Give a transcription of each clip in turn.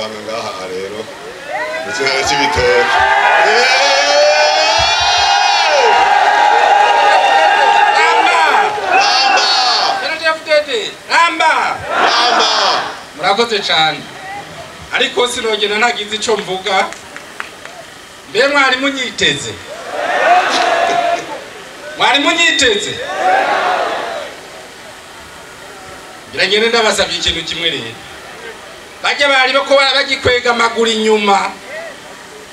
umunyabanga ngaha rero ikiraro cy'ibitoki Ramba murakoze cyane ariko sinogena ntagize ico mvuga mbe mwari munyiteze biragende ndabasabye ikintu kimwe rero bajya bari bako bagikwega amaguru inyuma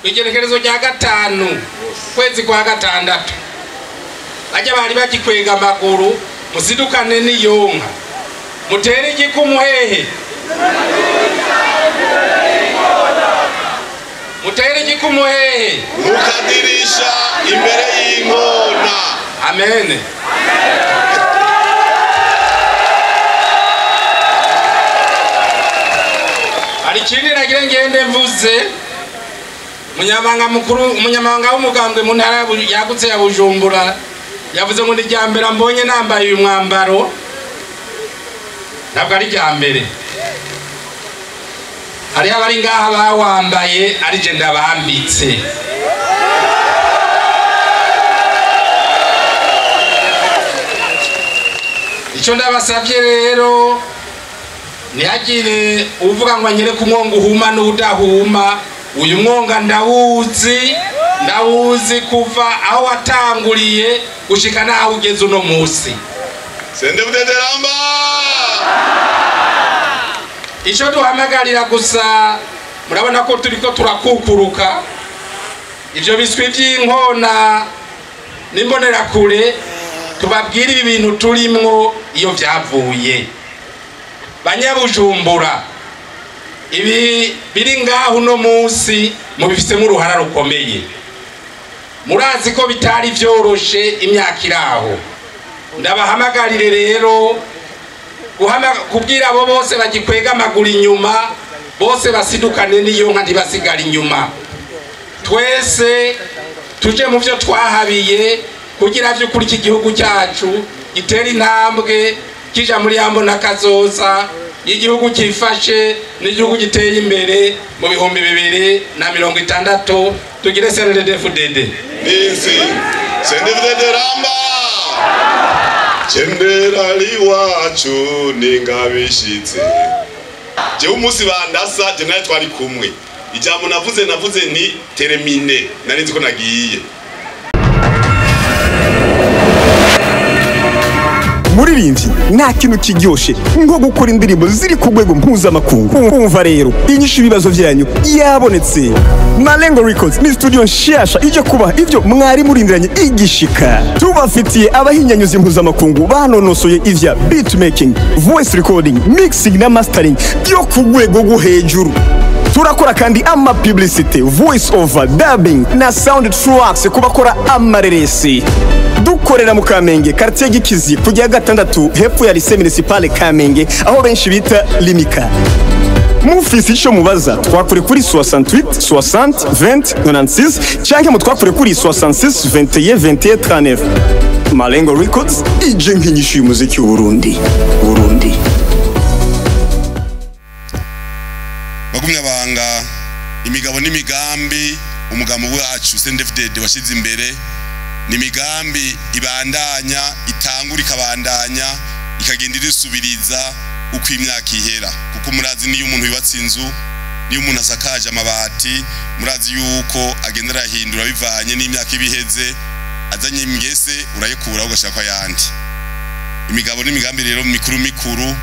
igerekerezo rya 5 kwezi kwa 6 bajya bari bagikwega amaguru musidukane n'iyonka mutere igikumuhehe mukadirisha imbere y'inkona amen ari kindi nagira ngende mvuze umunyamabanga w'umugambwe mu ntara yagutse ya Bujumbura yavuze ngo nijyambere mbonye nambaye uyu mwambaro ntabwo ari jyambere hari abari ngaha bawambaye ari je ndabambitse icyo ndabasabye rero ntihagire uvuga ngo anyere ku mwonga uhuma n'udahuma uyu mwonga ndawuzi kuva aho watanguriye gushika naho ugeze uno munsi CNDD-FDD Ramba icyo duhamagarira gusa murabona ko turiko turakukuruka ivyo biswi by'inkona nimbonera kure tubabwira ibi bintu turimwo iyo vyavuye Banyabujumbura ibi biri ngaho no munsi mubifisemo uruhara rukomeye murazi ko bitari vyoroshe imyaka iraho ndabahamagarire rero kubwira abo bose bagikwega amaguru inyuma bose basidukane n'iyonka ntibasigara inyuma twese tuje mu byo twahabiye kugira byo kuri iki gihugu cyacu gitera intambwe kija muri yambo nakazoza igihugu kifashe n'igihugu giteye imbere mu bihumbi 2060 tugire CNDD-FDD nisi CNDD-FDD Ramba Chendera liwacu ningabishitse je umunsi bandasa je naye twari kumwe ijambo navuze ni termine narinzi ko nagiye muririmbyi nta kintu kiryoshe nko gukora indirimbo ziri ku rwego mpuzamakungu. Umva rero inyishu ibibazo byanyu yabonetse. Malengo Records ni studio nshasha ije kubaha ivyo mwari murindiranye igishika. Tubafitiye abahinyanyuzi mpuzamakungu banonosoye ivya beatmaking, voice recording, mixing na mastering byo ku rwego rwo hejuru. Turakora kandi ama publicity, voice over, dubbing na sound tracks kubakora amareresi. Dukorera mu Kamenge quartier Gikizi kujya 6 hepfo ya lycée municipal Kamenge aho benshi bita Limika. Mufisi ico mubaza twakure kuri 68 60 20 96 cyangwa mutwakure kuri 66 21 21 39. Malengo Records ije nk'inyishu y'umuziki w'Uburundi. Bagumyabanga imigabo n'imigambi umugabo wacu CNDD-FDD washize imbere ni migambi ibandanya itangura ikabandanya ikagenda irisubiriza uko imyaka ihera kuko murazi niyo umuntu yubatse inzu niyo umuntu asakaje amabati murazi yuko agenda arahindura bivanye n'imyaka ibiheze azanye imgese urayekura ugashaka yandi imigabo n'imigambi rero mikuru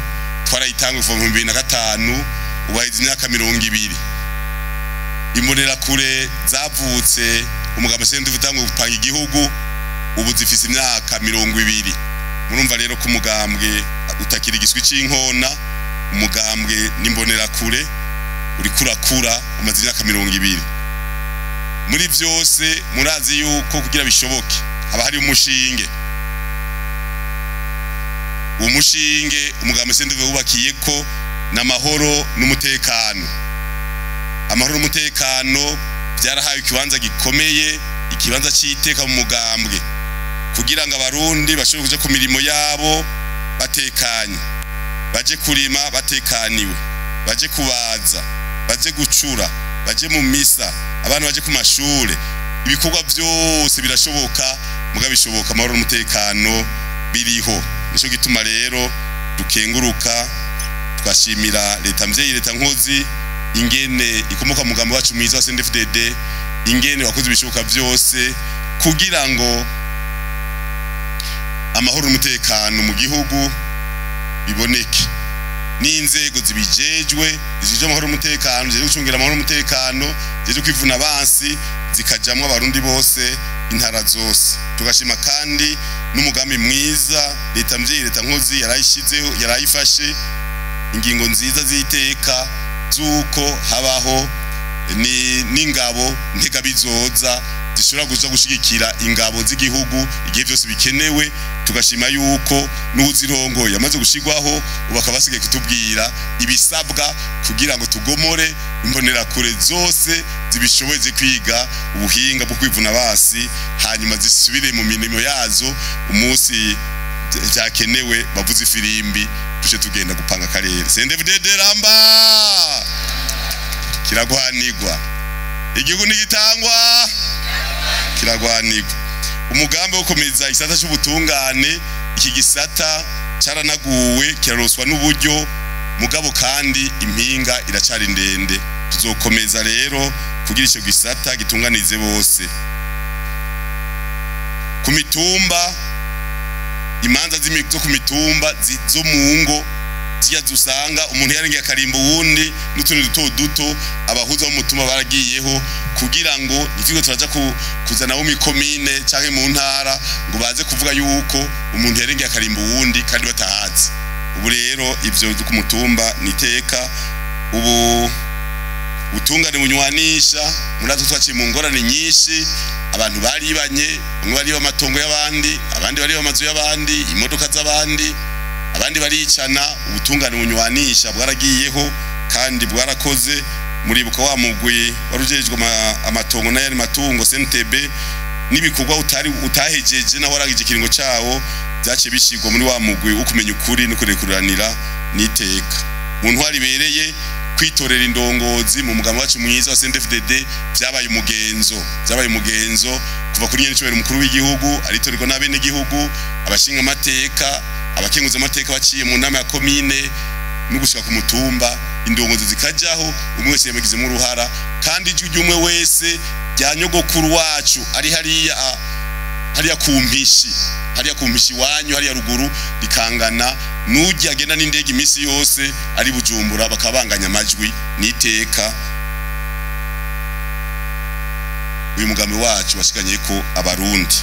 twarayitanga kuva mu 2005 ubahize imyaka 20 imbonera kure zavutse umugabo sende vutango gupanga igihugu ubu zifise imyaka 20 murumva rero ko umugambwe utakira igiswi c'inkona umugambwe nimbonera kure uri kurakura umaze imyaka 20 muri byose murazi yuko kugira bishoboke haba hari umushinge umugambwe sende wubakiye ko n'amahoro n'umutekano amahoro n'umutekano byarahaye ikibanza gikomeye ikibanza cyiteka mu mugambwe kugira ngo abarundi bashobore kuja ku mirimo yabo batekanye baje kurima batekaniwe baje kubaza baje gucura baje mu misa abantu baje ku mashure ibikorwa byose birashoboka muga bishoboka amahoro n'umutekano biriho nico gituma rero dukenguruka twashimira leta mvyeyi leta nkozi ingene ikomoka mu mugambi wacu mwiza wa CNDD-FDD ingene wakoze ibishoboka byose kugira ngo amahoro n'umutekano mu gihugu biboneke n'inzego zibijejwe zije amahoro n'umutekano zije gucungira amahoro n'umutekano zije kwivuna abansi zikajamwa abarundi bose intara zose tugashima kandi n'umugambi mwiza leta mvyeyi leta nkozi yarayishizeho yarayifashe ingingo nziza ziteka zuko habaho n'ingabo ntega bizoza zishobora kuza gushigikira ingabo z'igihugu igihe byose bikenewe tugashima yuko n'uzirongo yamaze gushigwaho ubakabasigaye kutubwira ibisabwa kugira ngo tugomore imbonera kure zose zibishoboye kwiga ubuhinga bwo kwivuna basi hanyuma zisubire mu mirimo yazo umunsi cyakenewe bavuze ifirimbi tuje tugenda gupanga karere CNDD-FDD ramba kiragwanirwa igihugu nigitangwa kiragwanirwa umugambi wo komeza isata cy'ubutungane iki gisata caranaguwe kiraroswa n'uburyo mugabo kandi impinga iracari ndende tuzokomeza rero kugira ico gisata gitunganize bose ku mitumba imanza z'imiko ku mitumba zo mungo ziya dusanga umuntu yarengeye akarimbo wundi n'utundi duto abahuza bo mutuma baragiyeho kugira ngo nitiko turaja kuzana bo mikomine canke mu ntara ngo baze kuvuga yuko umuntu yarengeye akarimbo wundi kandi batahazi ubu rero ivyo ku mutumba niteka ubu utungane bunywanisha murazo twaciye mu ngorane nyinshi abantu baribanye bamwe bari bamatongo y'abandi abandi bari bamazu y'abandi imodoka z'abandi abandi baricana ubutungane bunywanisha bwaragiyeho kandi bwarakoze muribuka wa mugwi warujejwe amatongo n'ayari matungo CNTB nibikorwa utahejeje naho waragije kiringo cawo byace bishigwa muri wa mugwi ukumenya ukuri no kurekuranira niteka muntu hari bereye kwitorera indongozi mu mugambi wacu mwiza wa CNDD-FDD byabaye umugenzo kuva kuri nyenicobera umukuru w'igihugu aritorerwa n'abene gihugu abashinga amateka abakenguza amateka baciye mu nama ya komine no gushika ku mutumba indongozi zikajaho umwe wese yamagizemo uruhara kandi ijwi ry'umwe wese ryanyogokuru wacu ari hariya kumpishi wanyu hariya ruguru rikangana n'ujya agenda n'indege imisi yose ari Bujumbura bakabanganya amajwi niteka uyu mugambi wacu washikanye ko abarundi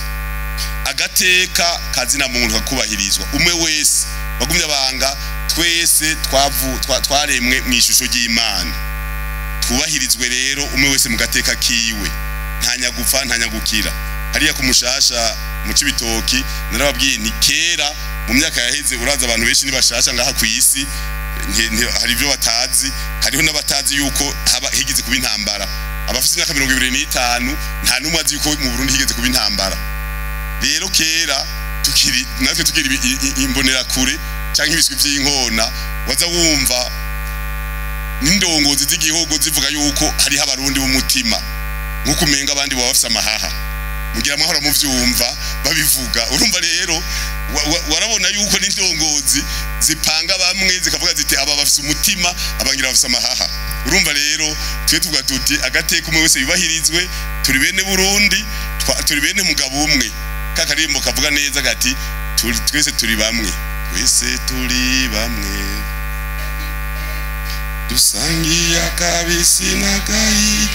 agateka kazina muntu kakubahirizwa umwe wese bagumye abanga twese twaremwe mu ishusho y'Imana twubahirizwe rero umwe wese mu gateka kiwe ntanyagupfa ntanyagukira hariya kumushasha mu Cibitoki narababwiye ni kera mu myaka yaheze uraza abantu benshi nibashasha ngaha ku isi hari ibyo batazi hariho n'abatazi yuko haba higeze kuba intambara abafite imyaka 25 nta numwe azi yuko mu Burundi higeze kuba intambara rero kera natwe tukiri imbonera kure canke ibiswi by'inkona waza wumva n'indongozi z'igihugu zivuga yuko hari abarundi b'umutima nkuko umenga abandi baba bafite amahaha mugira amahoro mu vyumva babivuga urumva rero warabona yuko n'indongozi zipanga bamwe zikavuga ziti aba bafite umutima abangira bafite amahaha urumva rero twe tuvuga tuti agateka umwe wese yubahirizwe turi bene Burundi turi bene mugabo umwe kakarimbo kavuga neza gati twese turi bamwe dusangiye akabisi n'agayi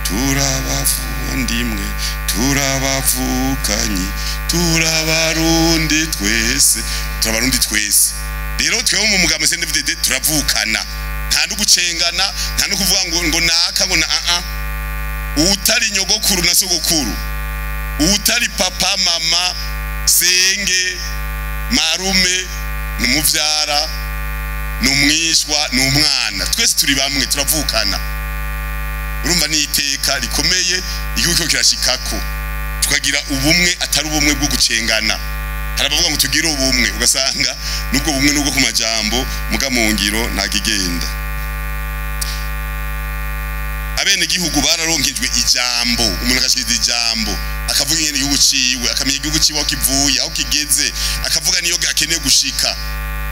turabavandimwe turabavukanye turabarundi twese rero twewe mu mugambi CNDD-FDD turavukana nta n'ugucengana nta no kuvuga ngo naka ngo na utari nyogokuru na sogokuru utari papa mama senge marume n'umuvyara n'umwishwa n'umwana twese turi bamwe turavukana urumva ni iteka rikomeye igihugu kirashikako tukagira ubumwe atari ubumwe bwo gucengana harabavuga ngo tugire ubumwe ugasanga nubwo bumwe nubwo ku majambo muga mu ngiro ntagigenda abene gihugu bararonkejwe ijambo umuntu akashikiriza ijambo akavuga ingene igihugu ciwe akamenya igihugu ciwe aho kivuye aho kigeze akavuga niyo gakeneye gushika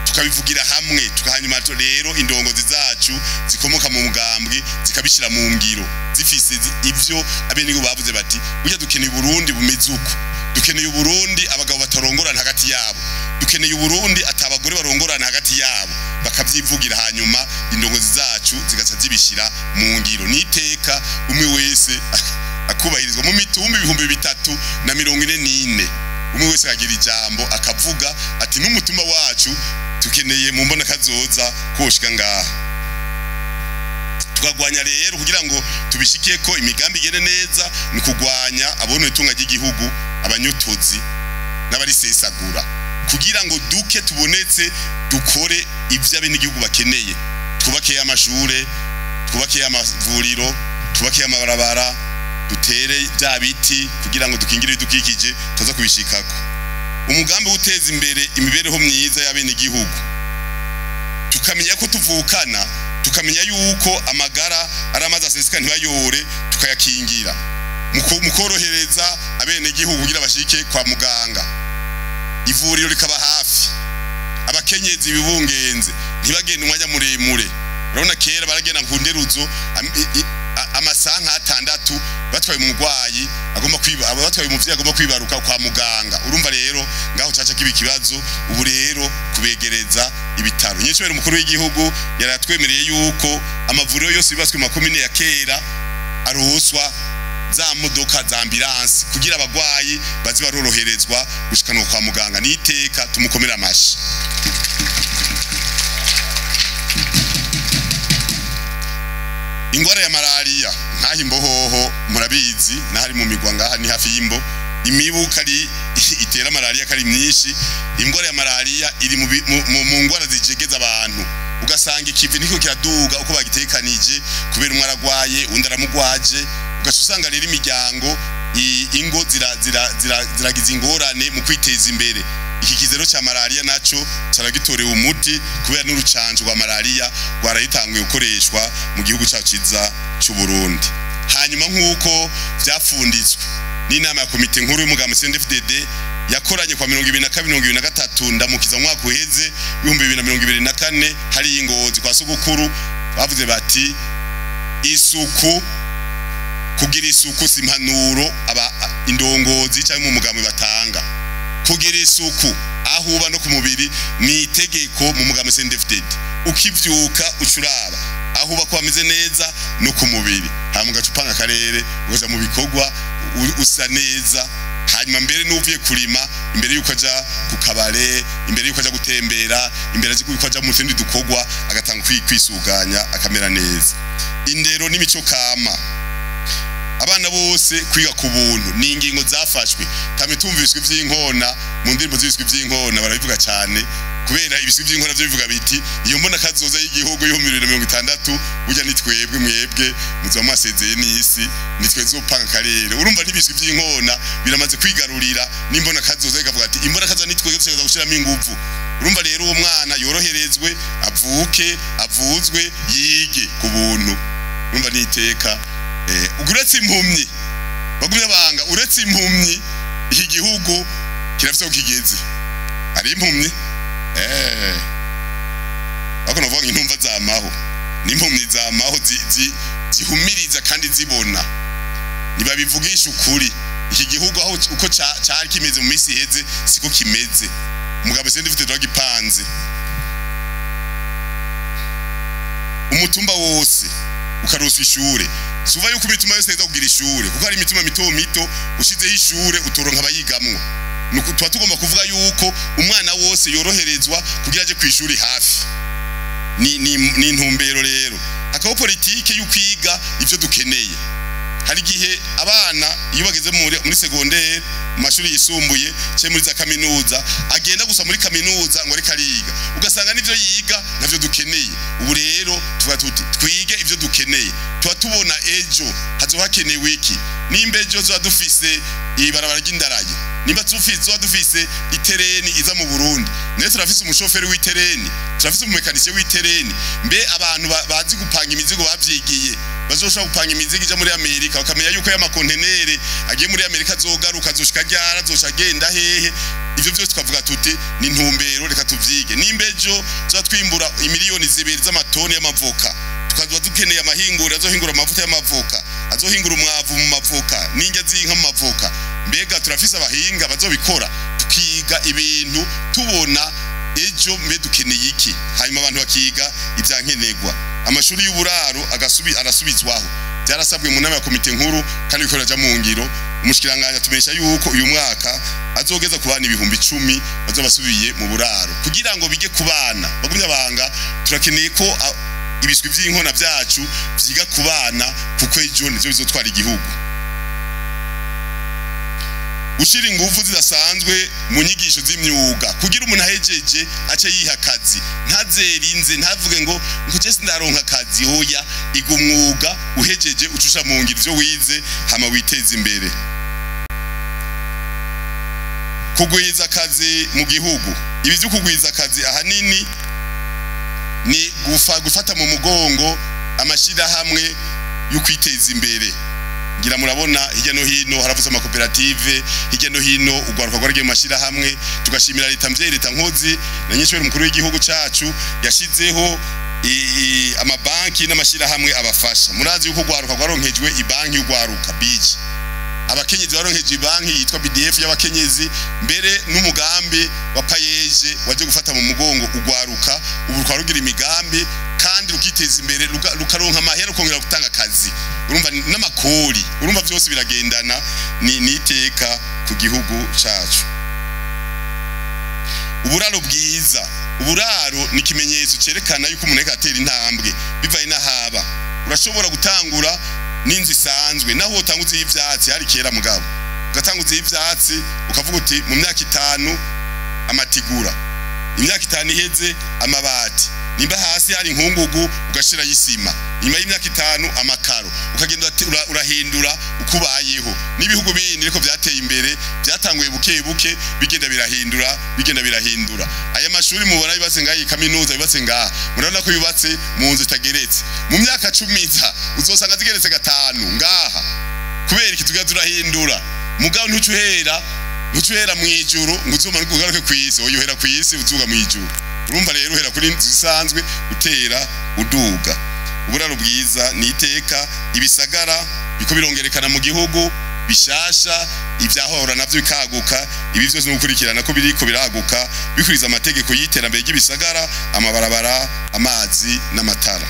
tukabivugira hamwe tukahanyuma rero indongozi zacu zikomoka mu mugambwe zikabishira mu ngiro zifise ivyo abene gihugu bavuze bati burya dukeneye Burundi bumeze uko dukeneye Burundi abagabo batarongorana hagati yabo dukeneye Burundi atabagore barongorana hagati yabo bakavyivugira hanyuma indongozi zacu zigaca zibishira mu ngiro niteka umwe wese akubahirizwa mu mitumba 344 umwe wese agira ijambo akavuga ati n'umutumba wacu tukeneye mu mbona kazoza koshika ngaha tukagwanya rero kugira ngo tubishike ko imigambi igene neza ni kugwanya abone itunga ry'igihugu abanyotozi n'abarisesagura kugira ngo duke tubonetse dukore ivyo abene igihugu bakeneye twubake amashure twubake amavuriro twubake amabarabara dutere bya biti kugira ngo dukingire idukikije tuza kubishikako umugambi uteza imbere imibereho myiza y'abene igihugu tukamenya ko tuvukana tukamenya yuko amagara aramaza aseseka ntibayore tukayakingira mukorohereza abene igihugu kugira bashike kwa muganga ivuriro rikaba hafi abakenyezi bibungenze ntibagende umwanya muremure urabona kera baragenda ku nderuzo amasaha 6 batwaye umugwayi agomba batwaye umuvyi agomba kwibaruka kwa muganga urumva rero ngaho caca kibi kibazo ubu rero kubegereza ibitaro nyecyo umukuru w'igihugu yaratwemereye yuko amavuriro yose bibaswe makomine ya kera aroswa za modoka za ambulance kugira abagwayi bazi baroroherezwa gushikanwa kwa muganga niteka tumukomera amashi ingwara ya malaria ntahimbo hoho murabizi nahari mu migwa ngaha ni hafi y'imbo imibu kari itera malaria kari myinshi ingwara ya malaria iri mu ngwara zijegeza abantu ugasanga ikivi niko kiraduga uko bagitekanije kubera umwe aragwaye undi aramugwaje ugasanga rero imiryango ingo ziragize ingorane mu kwiteza imbere iki kizero cha malaria naco caragitorewe umuti kubera n'urucanjo rwa malaria rwarayitanguye gukoreshwa mu gihugu caciza cy'u Burundi hanyuma nkuko vyafunditswe n'inama ya komite nkuru y'umugambi CNDD-FDD yakoranye kwa 2023 ndamukiza mwaka uheze 2024 hari ingozi kwa sugukuru bavuze bati isuku kugira isuku simpanuro aba indongozi cyangwa mu mugambi batanga kugira isuku aho uba no ku mubiri ni itegeko mu mugambi CNDD-FDD ukivyuka ucuraba aho uba kwameze neza no ku mubiri hanyuma gacupanga karere ugaza mu bikogwa usa neza hanyuma mbere n'uvuye kurima imbere yuko aja ku kabare imbere yuko aja gutembera imbere yuko aja mu tundi dukogwa agatanga kwisuganya akamera neza indero n'imico kama abana bose kwiga ku buntu ni ingingo zafashwe tamwe tumviswe vy'inkona mu ndirimbo z'ibiswi vy'inkona barabivuga cyane kubera ibiswi vy'inkona byo bivuga biti iyo mbona kazoza y'igihugu yo 2060 burya nitwebwe mwebwe muzo mwasezeye n'isi nitwe zopanga karere urumva n'ibiswi vy'inkona biramaze kwigarurira n'imbona kazoza ikavuga ati imbona kazoza nitwebwe tuzaza gushiramo ingufu urumva rero uwo mwana yoroherezwe avuke avuzwe yige ku buntu urumva niteka uretse impumyi bagumye banga uretse impumyi iki gihugu kirafise ukigeze ari impumyi bakona vuga intumva zamaho n'impumyi zamaho zihumiriza kandi zibona nibabivugisha ukuri iki gihugu aho uko cyari kimeze mu misi heze siko kimeze umugabo CNDD-FDD wagipanze umutumba wose ukaroswa ishure suva yuko imituma yose neza kugira ishure kuko hari imituma mito ushizeho ishure utoronka abayigamwo nuko tuba tugomba kuvuga yuko umwana wose yoroherezwa kugira aje kwishuri hafi ni intumbero rero hakaho politike y'ukwiga ivyo dukeneye hari gihe abana iyo bageze muri secondaire mu mashuri yisumbuye cye muri za kaminuza agenda gusa muri kaminuza ngo ari kariga ugasanga nivyo yiga navyo dukeneye ubu rero tuvuga tuti twige ivyo dukeneye tuba tubona ejo hazo hakenewe iki nimbe ejo zo dufise ibarabara ry'indaraye nimba dufise itereni iza mu Burundi ne turafise umushoferi w'itereni turafise umumekanisiye w'itereni mbe abantu bazi gupanga imizigo bavyigiye bazoshobora gupanga imizigo ija muri Amerika bakamenya yuko ya makontenere agiye muri Amerika azogaruka azoshika ryara azoshagenda hehe ivyo byose twavuga tuti ni ntumbero reka tuvyige nimbejo twimbura imiliyoni 2 z'amatoni y'amavoka tukaza dukeneye amahingura azohingura amavuta y'amavoka azohingura umwavu mu mavoka ninge zinka mu mavoka mbega turafise abahinga bazobikora tukiga ibintu tubona ejo mbe dukeneye iki hanyuma abantu bakiga ivyankenegwa amashuri y'uburaro arasubizwaho byarasabwe mu nama ya komite nkuru kandi bikoraja mu ngiro umushikiranganya tumesha yuko uyu mwaka azogeza ku bana 10,000 bazobasubiye mu buraro kugira ngo bige kubana bagumya banga turakeneye ko ibiswi by'inkona byacu vyiga kubana kuko ejo nivyo bizotwara igihugu ushira ingufu zidasanzwe mu nyigisho z'imyuga kugira umuntu ahejeje ace yihakazi ntazerinze ntavuge ngo cese ndaronka akazi hoya igumwuga uhejeje ucusha mu ngiro ivyo wize hama witeza imbere kugwiza akazi mu gihugu ibi byo kugwiza akazi ahanini ni gufata mu mugongo amashira hamwe yo kwiteza imbere ngira murabona hirya no hino haravuze amakoperative hirya no hino ugwaruka gwarige mu mashira hamwe tugashimira leta mvye leta nkozi na nyeshuri mukuru w'igihugu cacu yashizeho amabanki n'amashira hamwe abafasha murazi yuko ugwaruka gwaronkejwe ibanki y'ugwaruka biji abakenyezi baronkeje ibanki yitwa BDF y'abakenyezi mbere n'umugambi wa payeje waje gufata mu mugongo ugwaruka ubu rugira imigambi kandi rukiteza imbere rukaronka amahera ukongera gutanga akazi urumva n'amakori urumva byose biragendana ni iteka ku gihugu cacu uburaro bwiza uburaro ni kimenyetso cerekana yuko umuntu atera intambwe bivaye nahaba urashobora gutangura ninzi isanzwe naho utanguze ivyatsi hari kera mugabo ugatanguze ivyatsi ukavuga uti mu myaka 5 amatigura imyaka 5 iheze amabati nimba hasi hari inkungugu ugashira yisima nyuma y'imyaka 5 amakaro ukagenda urahindura ukubayeho nibihugu bindi riko byateye imbere byatanguye buke bigenda birahindura aya mashuri mubona bibatse ngayi kaminuza bibatse ngaha murabona ko yubatse mu nzu itageretse mu myaka 10 uzosanga zigeretse 5 ngaha kubera iki tugaza turahindura mugabo ntucuhera mu ijuru ngo uzoma ugaruke kwisi oyohera kwisi uzuga mu ijuru urumva rero uhera kuri inzu isanzwe utera uduga uburaro bwiza ni iteka ibisagara biko birongerekana mu gihugu bishasha ivyahora navyo bikaguka ibi byose n'ukurikirana ko biriko biraguka bikuriza amategeko y'iterambere y'ibisagara amabarabara amazi n'amatara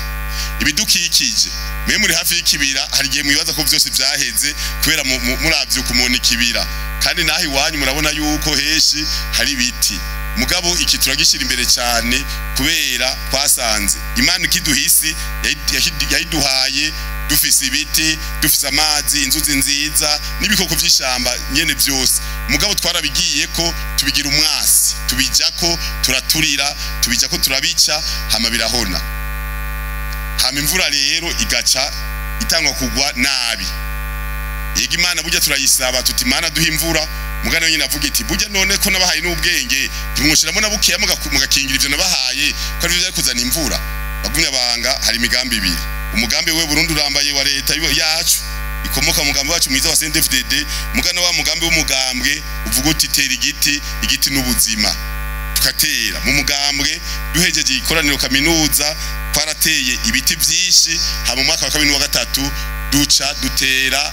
ibidukikije mwe muri hafi y'ikibira hari gihe mwibaza ko byose byaheze kubera muravyo kumona ikibira kandi nahi iwanyu murabona yuko heshi hari ibiti mugabo iki turagishira imbere cyane kubera twasanze Imana ikiduhisi yayiduhaye dufise ibiti dufise amazi inzuzi nziza n'ibikoko by'ishamba nyene byose mugabo twarabigiye ko tubigira umwasi tubijako turaturira tubijako turabica hama birahona hama imvura rero igaca itangwa kugwa nabi yego Imana burya turayisaba tuti Imana duha imvura mugana nyine avuga iti burya none ko nabahaye n'ubwenge tumushiramo nabukiya mugakingira ivyo nabahaye ko ari byo kuzana imvura bagumya banga hari imigambi ibiri umugambi we Burundi urambaye wa leta yacu ikomoka mugambi wacu mwiza wa CNDD-FDD mugana wa mugambi w'umugambwe uvuga uti tera igiti n'ubuzima tukatera mu mugambwe duhejeje ikoraniro kaminuza twarateye ibiti byinshi ha mu mwaka wa 2023 duca dutera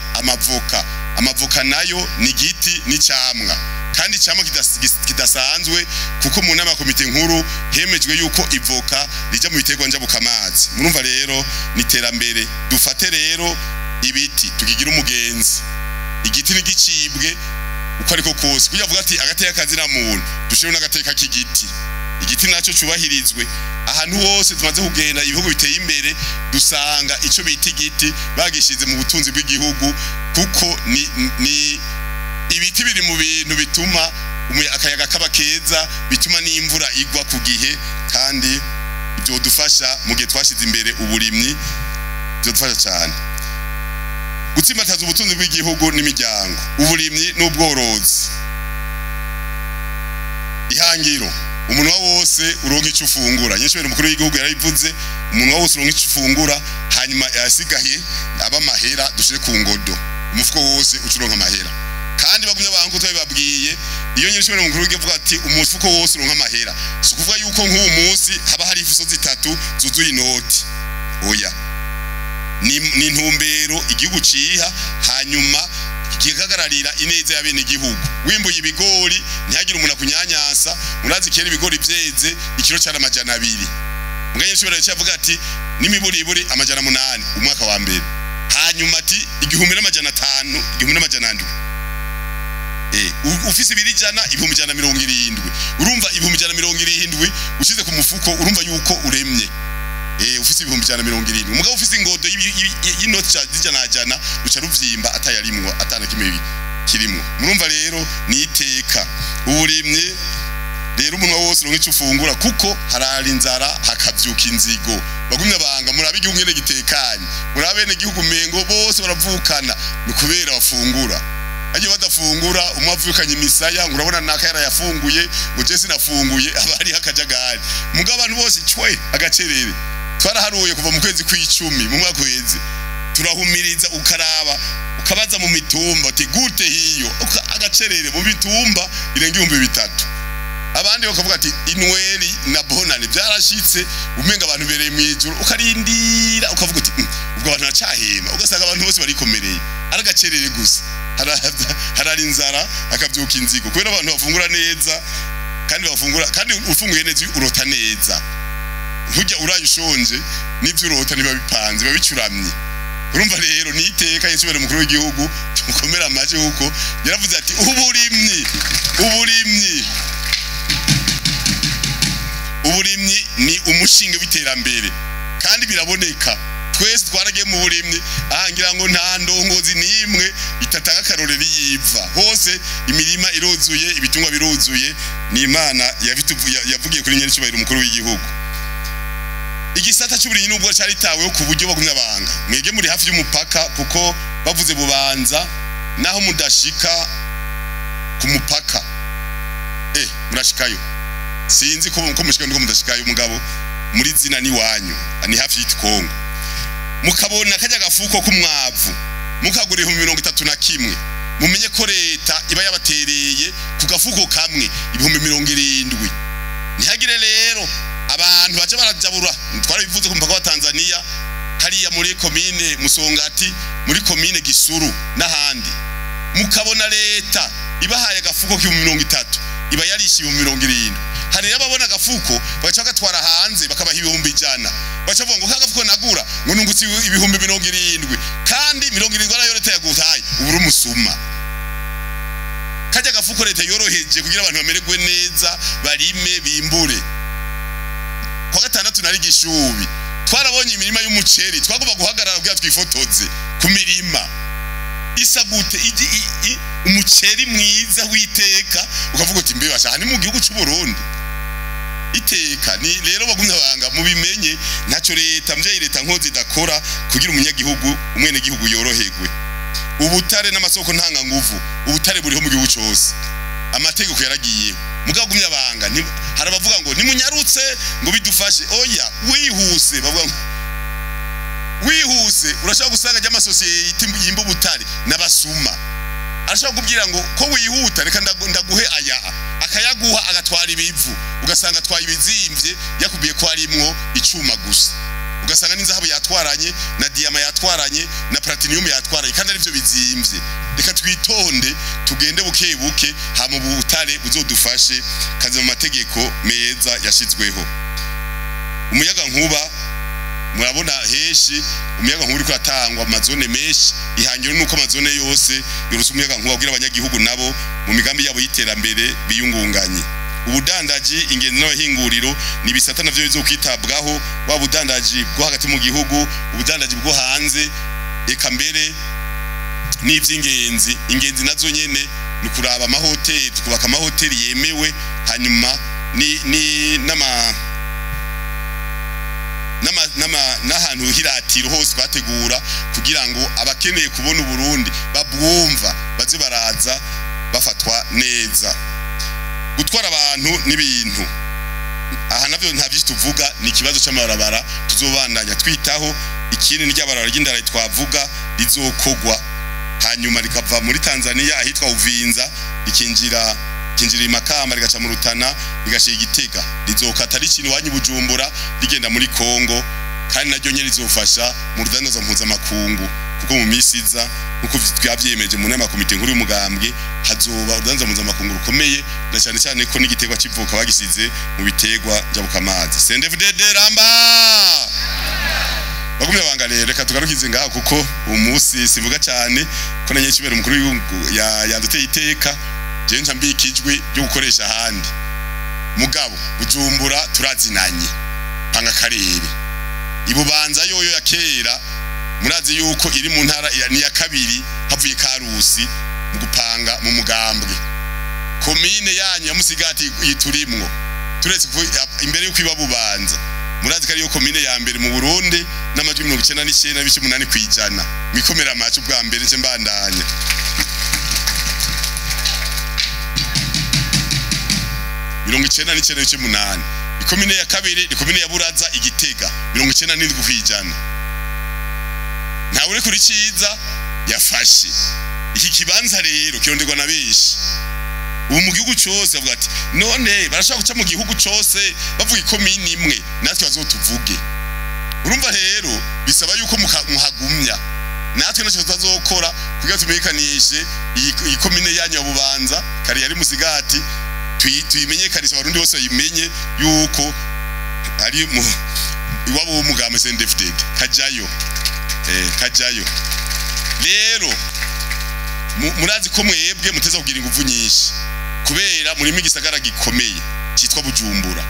amavoka nayo ni igiti n'icamwa kandi icamwa kidasanzwe kuko mu nama komite nkuru hemejwe yuko ivoka rija mu biterwa njabuka amazi murumva rero niterambere dufate rero ibiti tukigira umugenzi igiti n'igicibwe uko ariko kose kuja vuga ati agateka akazi na muntu dushire n'agateka k'igiti igiti naco cubahirizwe ahantu hose tumaze kugenda ibihugu biteye imbere dusanga ico bita igiti bagishize mu butunzi bw'igihugu kuko ni ibiti biri mu bintu bituma akayaga kaba keza bituma n'imvura igwa ku gihe kandi byo dufasha mu gihe twashize imbere uburimyi byo dufasha cyane gutsimbataza ubutunzi bw'igihugu n'imiryango uburimyi n'ubworozi ihangiro umunwa wose uronka icyo ufungura nyeshobera umukuru w'igihugu yarabivuze umunwa wose uronka icyo ufungura hanyuma yasigaye abamahera dushire ku ngodo umufuko wose ucuronka amahera kandi bagumye abantu twabibabwiye iyo nyeshobera umukuru w'igihugu ati umufuko wose uronka amahera so kuvuga yuko nk'uwo munsi haba hari ifuso zitatu zuzuye inoti oya ni ntumbero igihugu ciha hanyuma kikagararira ineza y'abene igihugu wimbuye ibigori ntihagire umuntu akunyanyasa urazi kera ibigori byeze ikiro cyara amajana 2 muganye nshobora cyavuga ati n'imiburiburi amajana 8 umwaka wa mbere hanyuma ati 1500 1700 ufise ibirijana 1170 urumva 1170 ushize ku mufuko urumva yuko uremye ufise 1170 umugabo ufise ingodo y'inoti zijana uca ruvyimba atayarimwo atana kimwe kirimo murumva rero ni iteka uburimye rero umuntu wose ronke ufungura kuko harari inzara hakavyuka inzigo bagumye abanga murabe igihugu ngene gitekanye murabe ne gihugu mengo bose baravukana nukubera bafungura aje badafungura umwavukanye imisaya urabona nakayara yafunguye uje sinafunguye abari hakajagari mugabo abantu bose cwe agacerere twaraharuye kuva mu kwezi kw'icumi mu mwaka weze turahumiriza ukaraba ukabaza mu mitumba ati gute hiyo agacerere mu bitumba irenga 3000 abandi bakavuga ati inweri na bonane byarashitse umenga abantu bereye mu ijuru ukarindira ukavuga ati ubwo abantu nacahema ugasanga abantu bose barikomereye aragacerere gusa harari inzara akavyuka inzigo kubera abantu bafungura neza kandi bafungura kandi ufunguye neza urota neza ntujya urayushonje n'ibyo urota niba bipanze babicuramye urumva rero ni iteka yesubira umukuru w'igihugu tumukomera amaje huko yaravuze ati uburimyi ni umushinga w'iterambere kandi biraboneka twese twaragiye mu burimyi ahangira ngo nta ndongozi nimwe itatanga karorero yiva hose imirima irozuye ibitungwa birozuye ni Imana yavugiye kuri nyeri cyubahiro umukuru w'igihugu igisata cy'uburimyi nubwo cyaritaweho ku buryo bagumye abanga mwege muri hafi y'umupaka kuko bavuze bubanza naho mudashika ku mupaka murashikayo sinzi ko mushika ndiko mudashikayo umugabo muri zina ni wanyu ni hafi y'Ikongo mukabona kajya gafuko kumwavu mukagura 31 mumenye ko leta iba yabatereye ku gafuko kamwe 70 ntihagire rero abantu baje barajabura twarabivuze ku mpaka wa Tanzania hariya muri commune Musongati muri commune Gisuru n'ahandi mukabona leta ibahaye gafuko k'30 iba yarishiye 70 hari ababona gafuko baca gatwara hanze bakabaha 100 bacavuga ngo kagafuko nagura ngo nungutsi 70 kandi 70 ara yoreta yagutaye uburu musuma kajya gafuko leta yoroheje kugira abantu bamererwe neza barime bimbure kwa gatandatu nari gishubi twarabonye imirima y'umuceri twagomba guhagarara kugira twifotoze ku mirima isagute umuceri mwiza witeka ukavuga uti mbe basha hani mu gihugu cy'u Burundi iteka ni rero bagumye abanga mubimenye ntacyo leta mvye leta nkozi dakora kugira umunyagihugu umwene gihugu yoroherwe ubutare n'amasoko ntanga nguvu ubutare buriho mu gihugu cyose amategeko yaragiye mugagumye abanga harabavuga ngo nimunyarutse ngo bidufashe oya wihuse bavuga ngo wihuse urashaka gusanga y'amasosiyete yimba butare n'abasuma arashaka kubwira ngo ko wihuta reka ndaguhe aya akayaguha agatwara ibivu ugasanga twaye ibizimvye yakubiye ko arimwo icuma gusa ugasanga n'inzahabu yatwaranye na diama yatwaranye na platinum yatwaranye kandi arivyo bizimvye reka twitonde tugende buke ha mu butare buzodufashe kaze mu mategeko meza yashizweho umuyaga nkuba murabona heshi umuyaga nkuba uri kuratangwa amazone meshi ihangiro nuko amazone yose yorusa umuyaga nkuba kugira abanyagihugu nabo mu migambi yabo yiterambere biyungunganye ubudandaji ingenzi n'abahinguriro ni bisata navyo bizokwitabwaho wa budandaji bwo hagati mu gihugu ubudandaji bwo hanze eka mbere n'ivy'ingenzi ingenzi nazo nyene ni kuraba amahoteli kubaka amahoteli yemewe hanyuma n'ahantu hiratiro hose bategura kugira ngo abakeneye kubona Uburundi babwumva baze baraza bafatwa neza gutwara abantu n'ibintu aha navyo nta byinshi tuvuga ni ikibazo cy'amabarabara tuzobandanya twitaho ikindi n'iryabarabara ry'indara twavuga rizokogwa hanyuma rikava muri Tanzania ahitwa Uvinza ikinjira Makamba rigaca mu Rutana rigashira Gitega rizokata rikini wanyu Bujumbura rigenda muri Kongo kandi naryo nyene rizofasha mu rudanazo mpuzamakungu kuko mu misiza kuko twabyemeje mu nama komite nkuru y'umugambwe hazoba udanza mpuzamakungu rukomeye na cyane cyane ko n'igitegwa kivuka bagisize mu bitegwa njabukamazi CNDD-FDD ramba bagumye bangalere reka tugarukize ngaha kuko umunsi sivuga cyane ko nanye cyubera umukuru w'igihugu yaduteye iteka je ntambikijwe byo gukoresha handi mugabo Bujumbura turazinanye panga karere ibubanza yoyo ya kera murazi yuko iri mu ntara ni ya kabiri havuye Karusi mu gupanga mu mugambwe komine yanyu ya Musigati yiturimwo turetse imbere yuko iba Bubanza murazi kari yo komine ya mbere mu Burundi n'amajwi 99.8 kwijana mikomera amacu bwa mbere nce mbandanya mirongo 99.8 ikomine ya kabiri ikomine ya Buraza Igitega 97 kwijana nta uri kuri ciza yafashe iki kibanza rero kironderwa na beshi ubu mu gihugu cyose avuga ati none barashaka guca mu gihugu cyose bavuga ikomine imwe natwe bazotuvuge urumva rero bisaba yuko muhagumya natwe naco tutazokora kugira tumekanishe iyi komine yanyu ya Bubanza kari yari Musigati tuyimenyekanisha abarundi bose yimenye yuko ari mu iwabo w'umugambwe CNDD-FDD kajayo rero murazi ko mwebwe muteza kugira ingufu nyinshi kubera muri migisagara gikomeye cyitwa Bujumbura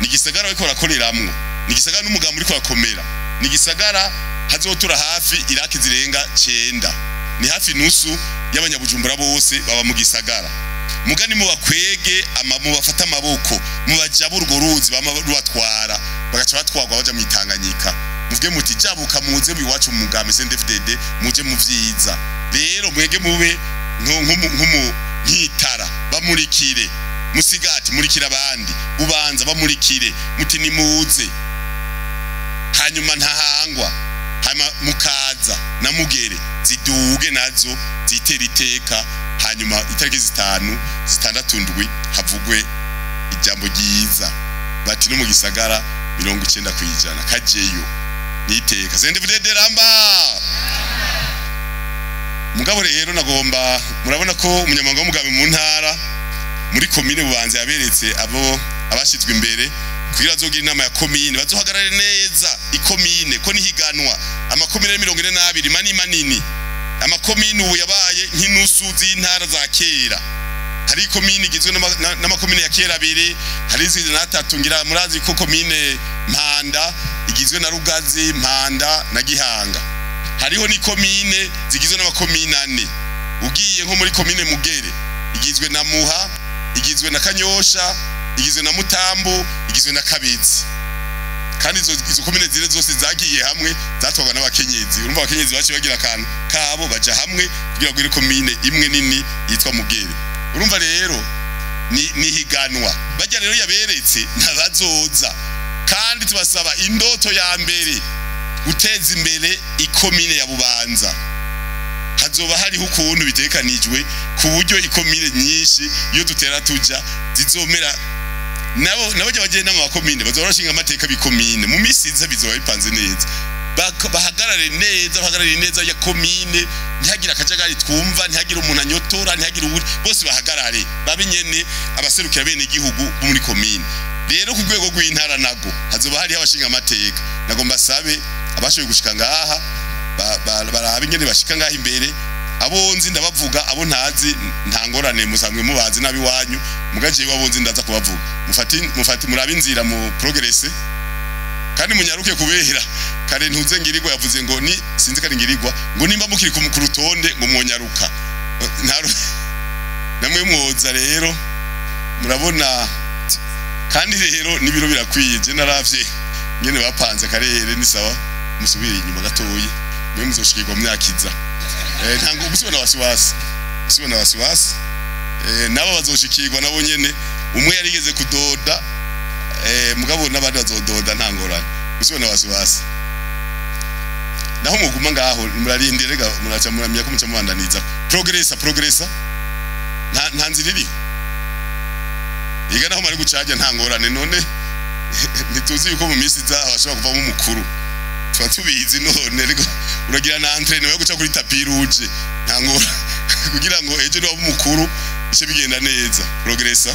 ni gisagara bariko barakoreramwo ni gisagara n'umugambo uriko rakomera ni gisagara hazotura hafi iraki zirenga 9 ni hafi nusu y'abanyabujumbura bose baba mu gisagara mugani mu bakwege mu bafata amaboko mu bajabura urwo ruzi bamatwara bagaca batwagwa baja mu Tanganyika muvuge muti jabuka muze biwacu mu mugambe CNDD-FDD muje mu vyiza rero mwege mube nkumu nkitara bamurikire Musigati murikira abandi Bubanza bamurikire muti nimuze hanyuma ntahangwa hanyuma mukaza na Mugere ziduge nazo zitera iteka hanyuma itariki 5 6 ndwi havugwe ijambo ryiza bati no mu gisagara 90 kwijana kajeyo niteka CNDD-FDD ramba mugabo rero nagomba murabona ko umunyamabanga w'umugambi mu ntara muri komine Bubanza yaberetse abo abashizwe imbere kugira azogira inama ya komine bazohagarare neza ikomine ko nihiganwa amakomine 42 manini amakomine ubu yabaye nk'inusu z'intara za kera hari komine igizwe n'amakomine ya kera abiri hari izindi natatu ngira murazi ko komine Mpanda igizwe na Rugazi Mpanda na Gihanga hariho ni komine zigizwe n'amakomine 4 ugiye nko muri komine Mugere igizwe na Muha igizwe na Kanyosha igizwe na Mutambo igizwe na Kabezi kandi izo komine zire zose zagiye hamwe zatwagwa n'abakenyezi urumva abakenyezi baci bagira kantu kabo baja hamwe kugira ngo iri komine imwe nini yitwa Mugere urumva rero ni higanwa bajya rero yaberetse ntabazoza kandi tubasaba indoto ya mbere guteza imbere ikomine ya Bubanza hazoba hariho ukuntu bitekanijwe ku buryo ikomine nyinshi iyo dutera tuja zizomera nabo bagenda mu bakomine bazorashinga amateka bikomine mu misiza bizoba bipanze neza bahagarare neza ya komine ntihagira akajagari twumva ntihagira umuntu anyotora ntihagira uburi bose bahagarare babinyene abaserukira bene igihugu muri komine rero ku rwego rw'intara nago hazoba hari abashinga amateka nagomba sabe abashoboye gushika ngaha barabingene bashika ngaha imbere abo nzi ndabavuga abo ntazi ntangorane musamwe mubazi nabi wanyu mugaje wabonzi ndaza kubavuga mufati murabinzira mu progress kandi munyaruke kubehera kare ntuze ngirigwa yavuze ngo ni sinzi kare ngirigwa ngo nimba mukiri ku rutonde ngo mwonyaruka namwe mwoza rero murabona kandi rero nibiro birakwiye je naravye ngene bapanze karere ni sawa musubire inyuma gatoyi mwe muzoshikirwa myakiza ntango musubona wasiwasi nabo bazoshikirwa nabo nyene umwe yarigeze kudoda mugabo nabandi bazododa ntangorane usibona wasiwasi naho muguma ngaho murarindire rega muraca muramya ko muca mubandaniza progressa nta nzira iriho iga naho mari gucaje ntangorane none ntituzi yuko mu minsi izaho ashobora kuvamo umukuru twatubizi none rego uragira na entraînement yo guca kuri tapis rouge ntangora kugira ngo ejo niba umukuru ise bigenda neza progressa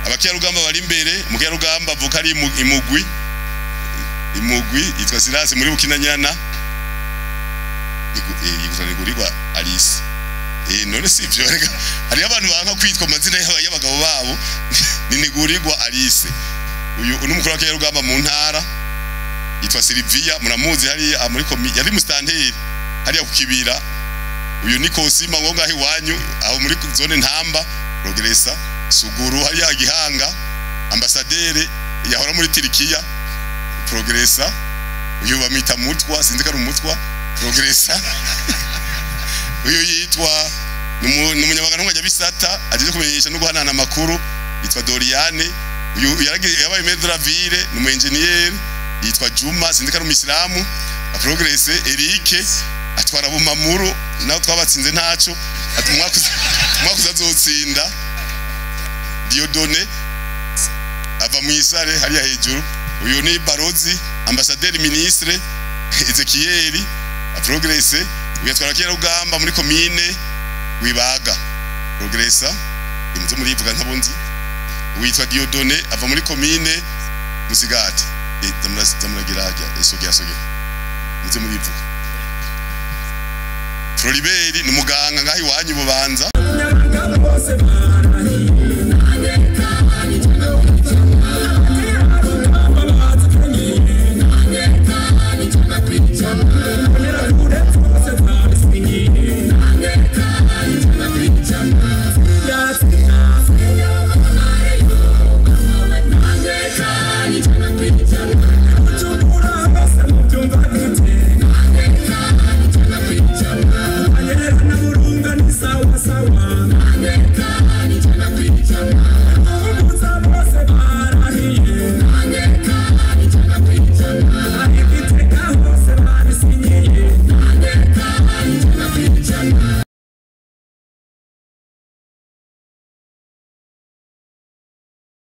abakiya rugamba bari imbere mukiya rugamba avuka ari imugwi yitwa Silas muri Bukinanyana yigusanigurirwa Alice none sivyo rega hari abantu banka kwitwa amazina y'abagabo babo ninigurirwa Alice uyu n'umukuru wa rugamba mu ntara yitwa Silvia muramuzi hari muri yari mustanteri hari kukibira uyu ni Kosima ngo ngahi wanyu aho muri zone ntamba progressa suguru hari Gihanga ambassadeur yahora muri Turikiya progressa uyu bamita mutwa sinzi ko ari umutwa progressa uyu yitwa n'umunyamagana nk'ajya bisata agiye kumenyesha no guhanana amakuru yitwa Doriane uyu yabaye maître de la ville n'umu engineer yitwa Juma sinzi ko ari umuislamu progresse Eric atwara bumamuru naho twabatsinze ntaco ati mwakuza azotsinda Diodone ava mu isare hariya hejuru uyu ni Barozi ambassadeur ministre Ezekiel progresse uyatwara kera ugamba muri commune wibaga progressa imuze muri ivuga ntabonzi witwa Diodone ava muri commune Musigati zamuragira hajya soge muze muri ivuga Floribert ni muganga ngahi wanyu bubanza